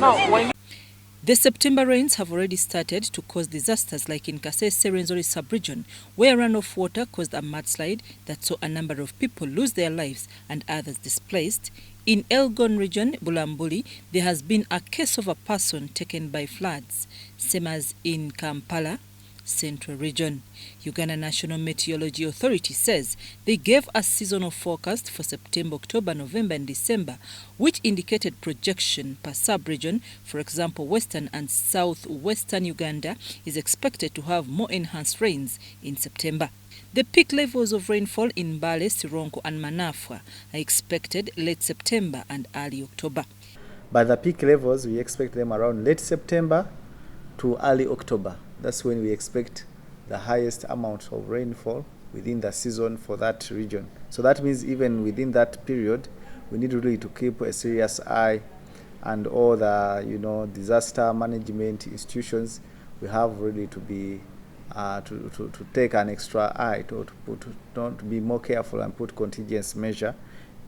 The September rains have already started to cause disasters like in Kasese Rwenzori Sub-region, where runoff water caused a mudslide that saw a number of people lose their lives and others displaced. In Elgon region, Bulambuli, there has been a case of a person taken by floods, same as in Kampala, Central region. Uganda National Meteological Authority says they gave a seasonal forecast for September, October, November and December, which indicated projection per sub-region. For example, western and southwestern Uganda is expected to have more enhanced rains in September. The peak levels of rainfall in Mbale, Sironko and Manafwa are expected late September and early October. By the peak levels, we expect them around late September to early October. That's when we expect the highest amount of rainfall within the season for that region. So that means even within that period, we need really to keep a serious eye, and all the disaster management institutions, we have really to be to take an extra eye to be more careful and put contingency measure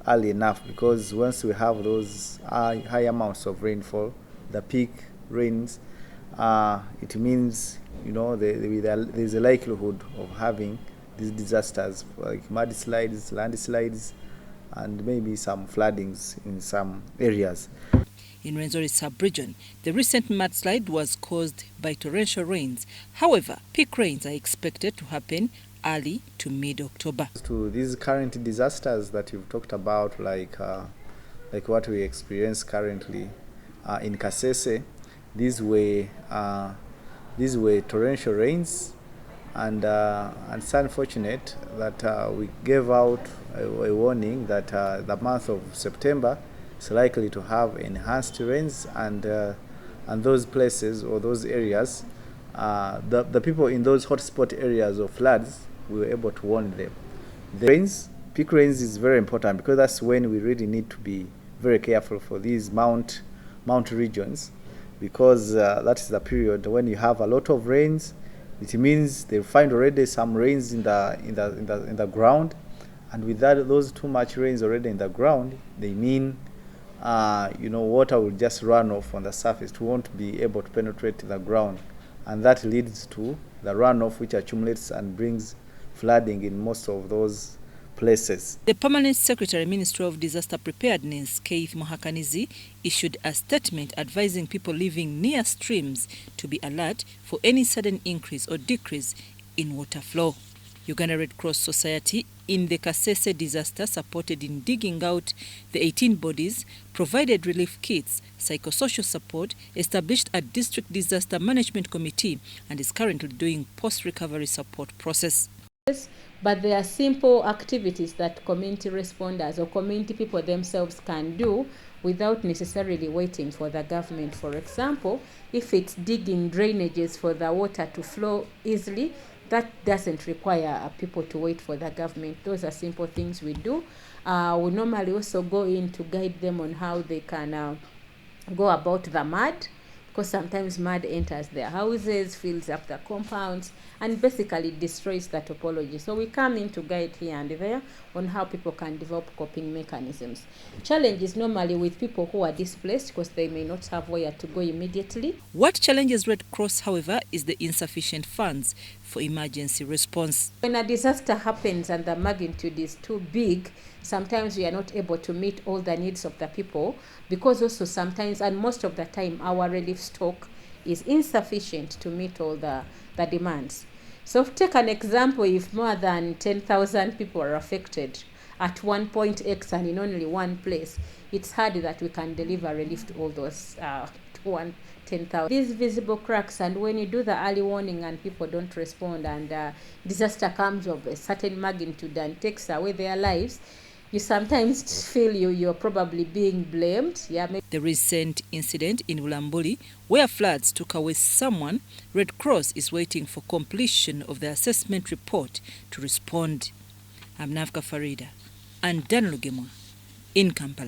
early enough, because once we have those high amounts of rainfall, the peak rains, it means there's a likelihood of having these disasters like mudslides, landslides, and maybe some floodings in some areas. In Rwenzori Sub-region, the recent mudslide was caused by torrential rains. However, peak rains are expected to happen early to mid-October. To these current disasters that you've talked about, like what we experience currently in Kasese, these were torrential rains, and it's unfortunate that we gave out a warning that the month of September is likely to have enhanced rains, and those places or those areas, the people in those hotspot areas of floods, we were able to warn them. The peak rains is very important, because that's when we really need to be very careful for these mount regions, because that is the period when you have a lot of rains. It means they find already some rains in the ground, and with those too much rains already in the ground, they mean water will just run off on the surface. It won't be able to penetrate the ground, and that leads to the runoff, which accumulates and brings flooding in most of those places. The Permanent Secretary, Ministry of Disaster Preparedness, Keith Mohakanizi, issued a statement advising people living near streams to be alert for any sudden increase or decrease in water flow. Uganda Red Cross Society in the Kasese disaster supported in digging out the 18 bodies, provided relief kits, psychosocial support, established a district disaster management committee, and is currently doing post-recovery support process. But there are simple activities that community responders or community people themselves can do without necessarily waiting for the government. For example, if it's digging drainages for the water to flow easily, that doesn't require people to wait for the government. Those are simple things we do. We normally also go in to guide them on how they can go about the mud, because sometimes mud enters their houses, fills up the compounds, and basically destroys the topology. So we come in to guide here and there on how people can develop coping mechanisms. Challenge is normally with people who are displaced, because they may not have where to go immediately. What challenges Red Cross, however, is the insufficient funds for emergency response. When a disaster happens and the magnitude is too big, sometimes we are not able to meet all the needs of the people, because also sometimes, and most of the time, our relief stock is insufficient to meet all the demands. So take an example, if more than 10,000 people are affected at one point X and in only one place, it's hard that we can deliver relief to all those 10,000. These visible cracks, and when you do the early warning and people don't respond, and disaster comes of a certain magnitude and takes away their lives, you sometimes feel you're probably being blamed. The recent incident in Bulambuli, where floods took away someone, Red Cross is waiting for completion of the assessment report to respond. I'm Navka Farida and Dan Lugemwa in Kampala.